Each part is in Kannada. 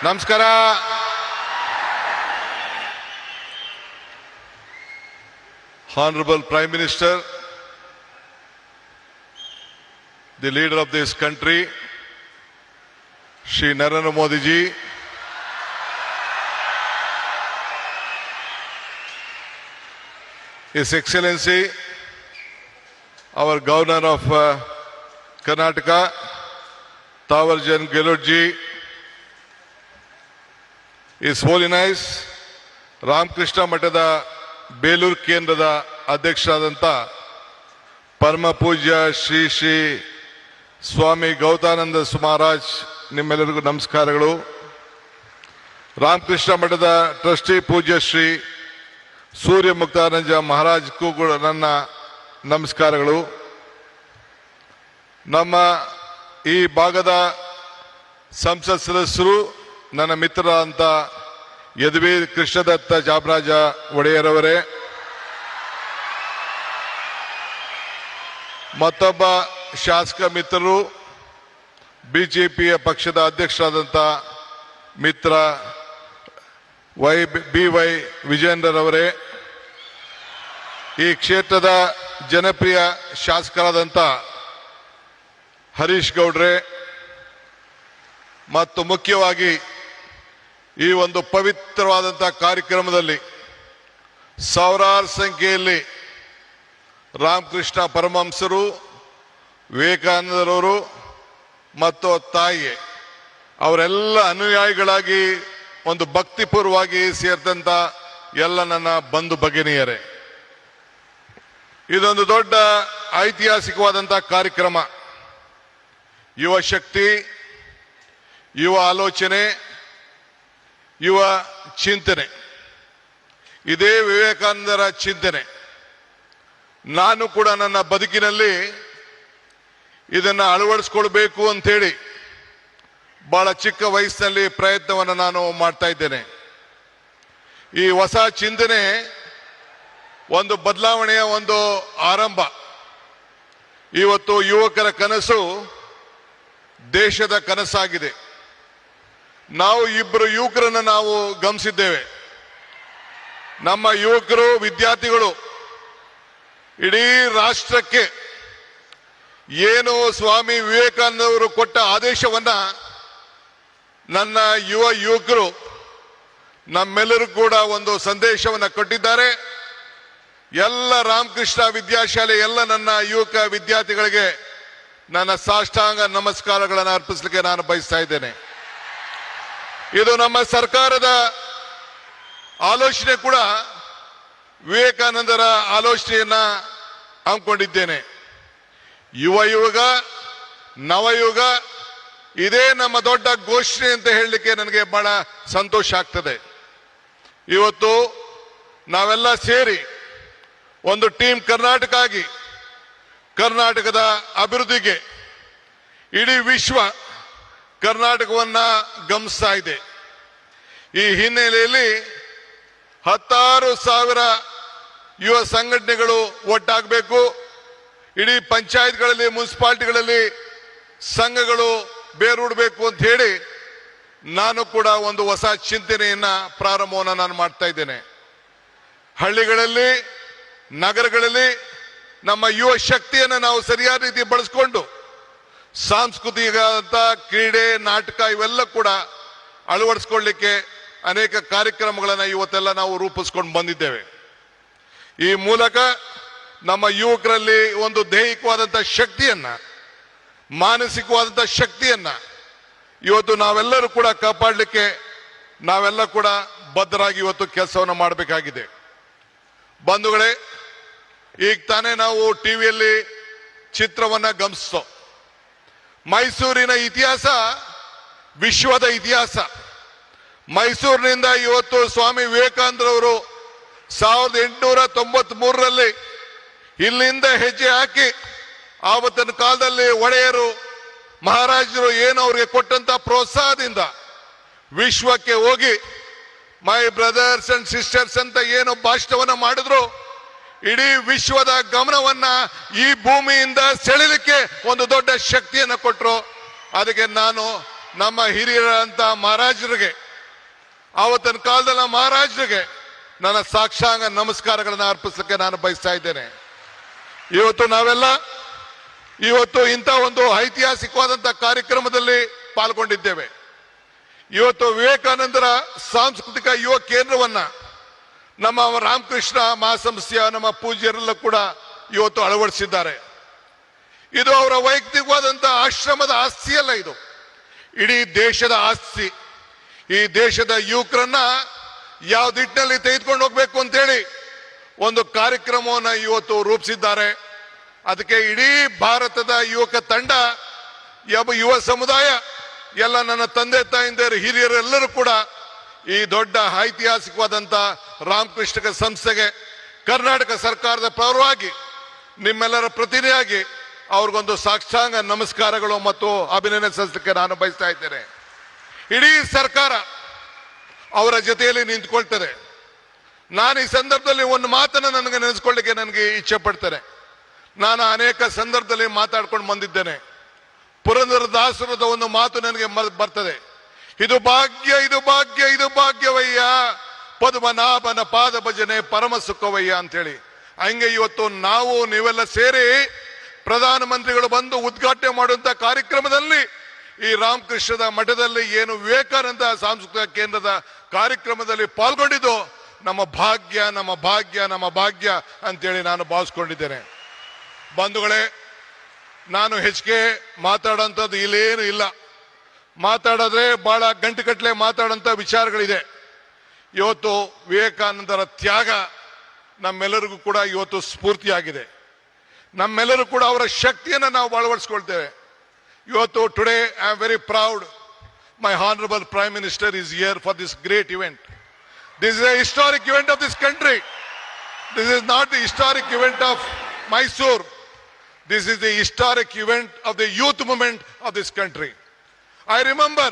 ನಮಸ್ಕಾರ. Honorable Prime Minister, the leader of this country, Shri Narendra Modi ji, His Excellency, our Governor of Karnataka, Tawarjan Gehlot ji, His Holiness Ramakrishna ಮಠದ ಬೇಲೂರು ಕೇಂದ್ರದ ಅಧ್ಯಕ್ಷರಾದಂಥ ಪರಮ ಪೂಜ್ಯ ಶ್ರೀ ಶ್ರೀ ಸ್ವಾಮಿ ಗೌತಾನಂದ ಮಹಾರಾಜ್, ನಿಮ್ಮೆಲ್ಲರಿಗೂ ನಮಸ್ಕಾರಗಳು. ರಾಮಕೃಷ್ಣ ಮಠದ ಟ್ರಸ್ಟಿ ಪೂಜ್ಯ ಶ್ರೀ ಸೂರ್ಯ ಮುಕ್ತಾನಂದ ಮಹಾರಾಜ್ಗೂ ಕೂಡ ನನ್ನ ನಮಸ್ಕಾರಗಳು. ನಮ್ಮ ಈ ಭಾಗದ ಸಂಸತ್ ಸದಸ್ಯರು, ನನ್ನ ಮಿತ್ರರಾದಂಥ ಯದುವೀರ್ ಕೃಷ್ಣದತ್ತ ಚಾಮರಾಜ ಒಡೆಯರ್ ಅವರೇ, ಮತ್ತೊಬ್ಬ ಶಾಸಕ ಮಿತ್ರರು, ಬಿಜೆಪಿಯ ಪಕ್ಷದ ಅಧ್ಯಕ್ಷರಾದಂಥ ಮಿತ್ರ BY ವಿಜೇಂದ್ರರವರೇ, ಈ ಕ್ಷೇತ್ರದ ಜನಪ್ರಿಯ ಶಾಸಕರಾದಂಥ ಹರೀಶ್ ಗೌಡ್ರೆ, ಮತ್ತು ಮುಖ್ಯವಾಗಿ ಈ ಒಂದು ಪವಿತ್ರವಾದಂಥ ಕಾರ್ಯಕ್ರಮದಲ್ಲಿ ಸಾವಿರಾರು ಸಂಖ್ಯೆಯಲ್ಲಿ ರಾಮಕೃಷ್ಣ ಪರಮಹಂಸರು, ವಿವೇಕಾನಂದರವರು ಮತ್ತು ತಾಯಿ ಅವರೆಲ್ಲ ಅನುಯಾಯಿಗಳಾಗಿ ಒಂದು ಭಕ್ತಿಪೂರ್ವವಾಗಿ ಸೇರಿದಂಥ ಎಲ್ಲ ನನ್ನ ಬಂಧು ಭಗಿನಿಯರೇ, ಇದೊಂದು ದೊಡ್ಡ ಐತಿಹಾಸಿಕವಾದಂಥ ಕಾರ್ಯಕ್ರಮ. ಯುವ ಶಕ್ತಿ, ಯುವ ಆಲೋಚನೆ, ಯುವ ಚಿಂತನೆ, ಇದೇ ವಿವೇಕಾನಂದರ ಚಿಂತನೆ. ನಾನು ಕೂಡ ನನ್ನ ಬದುಕಿನಲ್ಲಿ ಇದನ್ನು ಅಳವಡಿಸ್ಕೊಳ್ಬೇಕು ಅಂತೇಳಿ ಬಹಳ ಚಿಕ್ಕ ವಯಸ್ಸಿನಲ್ಲಿ ಪ್ರಯತ್ನವನ್ನು ನಾನು ಮಾಡ್ತಾ ಇದ್ದೇನೆ. ಈ ಹೊಸ ಚಿಂತನೆ ಒಂದು ಬದಲಾವಣೆಯ ಒಂದು ಆರಂಭ. ಇವತ್ತು ಯುವಕರ ಕನಸು ದೇಶದ ಕನಸಾಗಿದೆ. ನಾವು ಇಬ್ಬರು ಯುವಕರನ್ನು ನಾವು ಗಮನಿಸಿದ್ದೇವೆ. ನಮ್ಮ ಯುವಕರು, ವಿದ್ಯಾರ್ಥಿಗಳು ಇಡೀ ರಾಷ್ಟ್ರಕ್ಕೆ ಏನು ಸ್ವಾಮಿ ವಿವೇಕಾನಂದ ಅವರು ಕೊಟ್ಟ ಆದೇಶವನ್ನ ನನ್ನ ಯುವಕರು ನಮ್ಮೆಲ್ಲರೂ ಕೂಡ ಒಂದು ಸಂದೇಶವನ್ನು ಕೊಟ್ಟಿದ್ದಾರೆ. ಎಲ್ಲ ರಾಮಕೃಷ್ಣ ವಿದ್ಯಾಶಾಲೆ ಎಲ್ಲ ನನ್ನ ಯುವಕ ವಿದ್ಯಾರ್ಥಿಗಳಿಗೆ ನನ್ನ ಸಾಷ್ಟಾಂಗ ನಮಸ್ಕಾರಗಳನ್ನು ಅರ್ಪಿಸಲಿಕ್ಕೆ ನಾನು ಬಯಸ್ತಾ ಇದ್ದೇನೆ. ಇದು ನಮ್ಮ ಸರ್ಕಾರದ ಆಲೋಚನೆ ಕೂಡ ವಿವೇಕಾನಂದರ ಆಲೋಚನೆಯನ್ನ ಹಮ್ಮಿಕೊಂಡಿದ್ದೇನೆ. ಯುಗ ನವಯುಗ, ಇದೇ ನಮ್ಮ ದೊಡ್ಡ ಘೋಷಣೆ ಅಂತ ಹೇಳಲಿಕ್ಕೆ ನನಗೆ ಬಹಳ ಸಂತೋಷ ಆಗ್ತದೆ. ಇವತ್ತು ನಾವೆಲ್ಲ ಸೇರಿ ಒಂದು ಟೀಮ್ ಕರ್ನಾಟಕ ಆಗಿ ಕರ್ನಾಟಕದ ಅಭಿವೃದ್ಧಿಗೆ ಇಡೀ ವಿಶ್ವ ಕರ್ನಾಟಕವನ್ನ ಗಮನಿಸ್ತಾ ಇದೆ. ಈ ಹಿನ್ನೆಲೆಯಲ್ಲಿ 16,000 ಯುವ ಸಂಘಟನೆಗಳು ಒಟ್ಟಾಗಬೇಕು. ಇಡೀ ಪಂಚಾಯತ್ಗಳಲ್ಲಿ, ಮುನ್ಸಿಪಾಲಿಟಿಗಳಲ್ಲಿ ಸಂಘಗಳು ಬೇರೂಡಬೇಕು ಅಂತ ಹೇಳಿ ನಾನು ಕೂಡ ಒಂದು ಹೊಸ ಚಿಂತನೆಯನ್ನ ಪ್ರಾರಂಭವನ್ನು ನಾನು ಮಾಡ್ತಾ ಇದ್ದೇನೆ. ಹಳ್ಳಿಗಳಲ್ಲಿ, ನಗರಗಳಲ್ಲಿ ನಮ್ಮ ಯುವ ಶಕ್ತಿಯನ್ನು ನಾವು ಸರಿಯಾದ ರೀತಿ ಬಳಸಿಕೊಂಡು ಸಾಂಸ್ಕೃತಿಕ ಕ್ರೀಡೆ, ನಾಟಕ ಇವೆಲ್ಲ ಕೂಡ ಅಳವಡಿಸ್ಕೊಳ್ಳಿಕ್ಕೆ ಅನೇಕ ಕಾರ್ಯಕ್ರಮಗಳನ್ನು ಇವತ್ತೆಲ್ಲ ನಾವು ರೂಪಿಸ್ಕೊಂಡು ಬಂದಿದ್ದೇವೆ. ಈ ಮೂಲಕ ನಮ್ಮ ಯುವಕರಲ್ಲಿ ಒಂದು ದೈಹಿಕವಾದಂಥ ಶಕ್ತಿಯನ್ನ, ಮಾನಸಿಕವಾದಂಥ ಶಕ್ತಿಯನ್ನ ಇವತ್ತು ನಾವೆಲ್ಲರೂ ಕೂಡ ಕಾಪಾಡಲಿಕ್ಕೆ ನಾವೆಲ್ಲ ಕೂಡ ಬದ್ಧರಾಗಿ ಇವತ್ತು ಕೆಲಸವನ್ನು ಮಾಡಬೇಕಾಗಿದೆ. ಬಂಧುಗಳೇ, ಈಗ ತಾನೇ ನಾವು ಟಿವಿಯಲ್ಲಿ ಚಿತ್ರವನ್ನ ಗಮನಿಸ್ತೋ. ಮೈಸೂರಿನ ಇತಿಹಾಸ ವಿಶ್ವದ ಇತಿಹಾಸ. ಮೈಸೂರಿನಿಂದ ಇವತ್ತು ಸ್ವಾಮಿ ವಿವೇಕಾನಂದರವರು 1893ರಲ್ಲಿ ಇಲ್ಲಿಂದ ಹೆಜ್ಜೆ ಹಾಕಿ ಆವತ್ತಿನ ಕಾಲದಲ್ಲಿ ಒಡೆಯರು, ಮಹಾರಾಜರು ಏನು ಅವರಿಗೆ ಕೊಟ್ಟಂತ ಪ್ರೋತ್ಸಾಹದಿಂದ ವಿಶ್ವಕ್ಕೆ ಹೋಗಿ ಮೈ ಬ್ರದರ್ಸ್ ಅಂಡ್ ಸಿಸ್ಟರ್ಸ್ ಅಂತ ಏನು ಭಾಷಣವನ್ನ ಮಾಡಿದ್ರು, ಇಡೀ ವಿಶ್ವದ ಗಮನವನ್ನ ಈ ಭೂಮಿಯಿಂದ ಸೆಳೆಯಲಿಕ್ಕೆ ಒಂದು ದೊಡ್ಡ ಶಕ್ತಿಯನ್ನು ಕೊಟ್ಟರು. ಅದಕ್ಕೆ ನಾನು ನಮ್ಮ ಹಿರಿಯರಂತ ಮಹಾರಾಜರಿಗೆ, ಆವತ್ತಿನ ಕಾಲದಲ್ಲಿ ಮಹಾರಾಜರಿಗೆ ನನ್ನ ಸಾಕ್ಷಾಂಗ ನಮಸ್ಕಾರಗಳನ್ನು ಅರ್ಪಿಸಲಿಕ್ಕೆ ನಾನು ಬಯಸ್ತಾ ಇದ್ದೇನೆ. ಇವತ್ತು ನಾವೆಲ್ಲ ಇಂಥ ಒಂದು ಐತಿಹಾಸಿಕವಾದಂತಹ ಕಾರ್ಯಕ್ರಮದಲ್ಲಿ ಪಾಲ್ಗೊಂಡಿದ್ದೇವೆ. ಇವತ್ತು ವಿವೇಕಾನಂದರ ಸಾಂಸ್ಕೃತಿಕ ಯುವ ಕೇಂದ್ರವನ್ನ ನಮ್ಮ ರಾಮಕೃಷ್ಣ ಮಹಾಸಂಸ್ಥೆಯ ನಮ್ಮ ಪೂಜ್ಯರೆಲ್ಲ ಕೂಡ ಇವತ್ತು ಅಳವಡಿಸಿದ್ದಾರೆ. ಇದು ಅವರ ವೈಯಕ್ತಿಕವಾದಂತಹ ಆಶ್ರಮದ ಆಸ್ತಿಯಲ್ಲ, ಇದು ಇಡೀ ದೇಶದ ಆಸ್ತಿ. ಈ ದೇಶದ ಯುವಕರನ್ನ ಯಾವ ದಿಟ್ಟಿನಲ್ಲಿ ತೆಗೆದುಕೊಂಡು ಹೋಗ್ಬೇಕು ಅಂತೇಳಿ ಒಂದು ಕಾರ್ಯಕ್ರಮವನ್ನು ಇವತ್ತು ರೂಪಿಸಿದ್ದಾರೆ. ಅದಕ್ಕೆ ಇಡೀ ಭಾರತದ ಯುವಕ ತಂಡ, ಯುವ ಸಮುದಾಯ, ಎಲ್ಲ ನನ್ನ ತಂದೆ ತಾಯಿಂದಿರು, ಹಿರಿಯರೆಲ್ಲರೂ ಕೂಡ ಈ ದೊಡ್ಡ ಐತಿಹಾಸಿಕವಾದಂತ ರಾಮಕೃಷ್ಣ ಸಂಸ್ಥೆಗೆ ಕರ್ನಾಟಕ ಸರ್ಕಾರದ ಪರವಾಗಿ ನಿಮ್ಮೆಲ್ಲರ ಪ್ರತಿನಿಧಿಯಾಗಿ ಅವ್ರಿಗೊಂದು ಸಾಷ್ಟಾಂಗ ನಮಸ್ಕಾರಗಳು ಮತ್ತು ಅಭಿನಂದನೆ ಸಲ್ಲಿಸಲಿಕ್ಕೆ ನಾನು ಬಯಸ್ತಾ ಇದ್ದೇನೆ. ಇಡೀ ಸರ್ಕಾರ ಅವರ ಜೊತೆಯಲ್ಲಿ ನಿಂತ್ಕೊಳ್ತದೆ. ನಾನು ಈ ಸಂದರ್ಭದಲ್ಲಿ ಒಂದು ಮಾತನ್ನು ನೆನೆಸ್ಕೊಳ್ಳಿಕ್ಕೆ ನನಗೆ ಇಚ್ಛೆ ಪಡ್ತೇನೆ. ನಾನು ಅನೇಕ ಸಂದರ್ಭದಲ್ಲಿ ಮಾತಾಡ್ಕೊಂಡು ಬಂದಿದ್ದೇನೆ. ಪುರಂದರದಾಸರದ ಒಂದು ಮಾತು ನನಗೆ ಬರ್ತದೆ, ಇದು ಭಾಗ್ಯ, ಇದು ಭಾಗ್ಯ, ಇದು ಭಾಗ್ಯವಯ್ಯ, ಪದ್ಮನಾಭನ ಪಾದ ಭಜನೆ ಪರಮ ಸುಖವಯ್ಯ ಅಂತೇಳಿ. ಹಂಗೆ ಇವತ್ತು ನಾವು ನೀವೆಲ್ಲ ಸೇರಿ ಪ್ರಧಾನಮಂತ್ರಿಗಳು ಬಂದು ಉದ್ಘಾಟನೆ ಮಾಡುವಂತ ಕಾರ್ಯಕ್ರಮದಲ್ಲಿ ಈ ರಾಮಕೃಷ್ಣದ ಮಠದಲ್ಲಿ ಏನು ವಿವೇಕಾನಂದ ಸಾಂಸ್ಕೃತಿಕ ಕೇಂದ್ರದ ಕಾರ್ಯಕ್ರಮದಲ್ಲಿ ಪಾಲ್ಗೊಂಡಿದ್ದು ನಮ್ಮ ಭಾಗ್ಯ, ನಮ್ಮ ಭಾಗ್ಯ, ನಮ್ಮ ಭಾಗ್ಯ ಅಂತೇಳಿ ನಾನು ಭಾವಿಸ್ಕೊಂಡಿದ್ದೇನೆ. ಬಂಧುಗಳೇ, ನಾನು ಹೆಚ್ಚಿಗೆ ಮಾತಾಡೋಂಥದ್ದು ಇಲ್ಲೇನು ಇಲ್ಲ. ಮಾತಾಡಿದ್ರೆ ಬಹಳ ಗಂಟೆಗಟ್ಟಲೆ ಮಾತಾಡೋಂಥ ವಿಚಾರಗಳಿದೆ. ಇವತ್ತು ವಿವೇಕಾನಂದರ ತ್ಯಾಗ ನಮ್ಮೆಲ್ಲರಿಗೂ ಕೂಡ ಇವತ್ತು ಸ್ಫೂರ್ತಿಯಾಗಿದೆ. ನಮ್ಮೆಲ್ಲರೂ ಕೂಡ ಅವರ ಶಕ್ತಿಯನ್ನು ನಾವು ಅಳವಡಿಸ್ಕೊಳ್ತೇವೆ. ಇವತ್ತು today I am very proud, my honourable prime minister is here for this great event. This is A historic event of this country. This is not the historic event of Mysore. This is the historic event of the youth movement of this country. I remember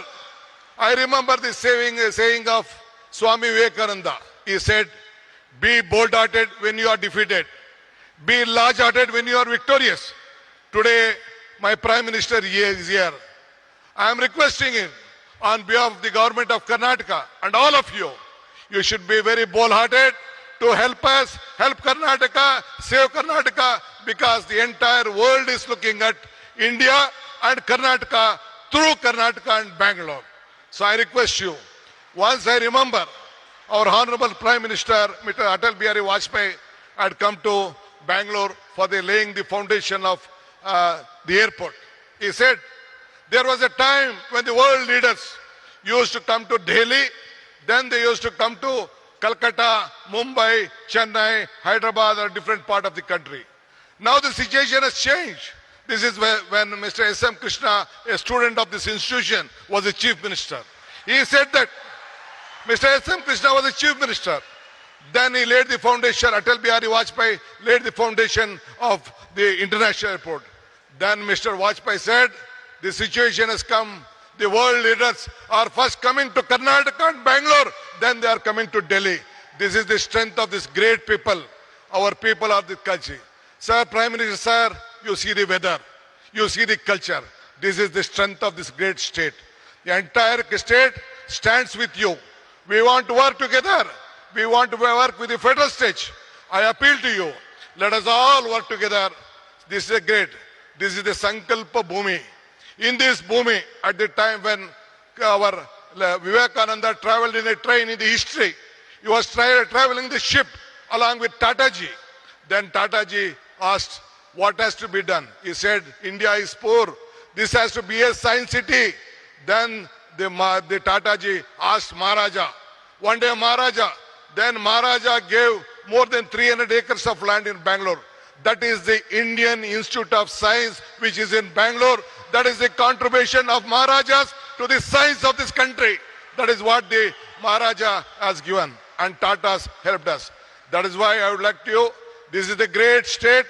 the saying of Swami Vivekananda. He said, be bold-hearted when you are defeated. Be large-hearted when you are victorious. Today, my Prime Minister is here. I am requesting him on behalf of the government of Karnataka and all of you, you should be very bold-hearted to help us, help Karnataka, save Karnataka, because the entire world is looking at India and Karnataka through Karnataka and Bangalore. So I request you, once I remember our Honorable Prime Minister, Mr. Atal Bihari Vajpayee, had come to Bangalore for the laying the foundation of the airport. He said, there was a time when the world leaders used to come to Delhi, then they used to come to Calcutta, Mumbai, Chennai, Hyderabad, or different part of the country. Now the situation has changed. This is when Mr. S.M. Krishna, a student of this institution, was the chief minister. He said that Mr. S.M. Krishna was the chief minister. Then he laid the foundation, Atal Bihari Vajpayee laid the foundation of the international airport. Then Mr. Vajpayee said, the situation has come. The world leaders are first coming to Karnataka and Bangalore, then they are coming to Delhi. This is the strength of this great people. Our people are the country. Sir, Prime Minister, sir, you see the weather, you see the culture. This is the strength of this great state. The entire state stands with you. We want to work together. We want to work with the federal state. I appeal to you. Let us all work together. This is great. This is the Sankalpa Bhumi. In this Bhumi, at the time when our Vivekananda traveled in a train in the history, he was traveling the ship along with Tataji. Then Tataji asked, what has to be done? He said, India is poor. This has to be a science city. Then the Tataji asked Maharaja. One day Maharaja gave more than 300 acres of land in Bangalore. That is the Indian Institute of Science, which is in Bangalore. That is the contribution of Maharajas to the science of this country. That is what the Maharaja has given, and Tatas helped us. That is why I would like to, this is the great state,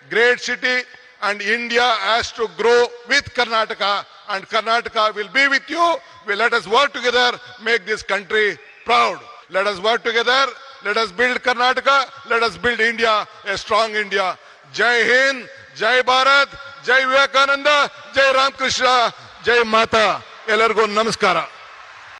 great city, and India has to grow with Karnataka, and Karnataka will be with you. Let us work together, make this country proud. Let us work together. Let us build Karnataka. Let us build India, a strong India. Jai Hind, Jai Bharat, Jai Vivekananda, Jai Ramakrishna, Jai Mata. ಎಲ್ಲರಿಗೂ ನಮಸ್ಕಾರ.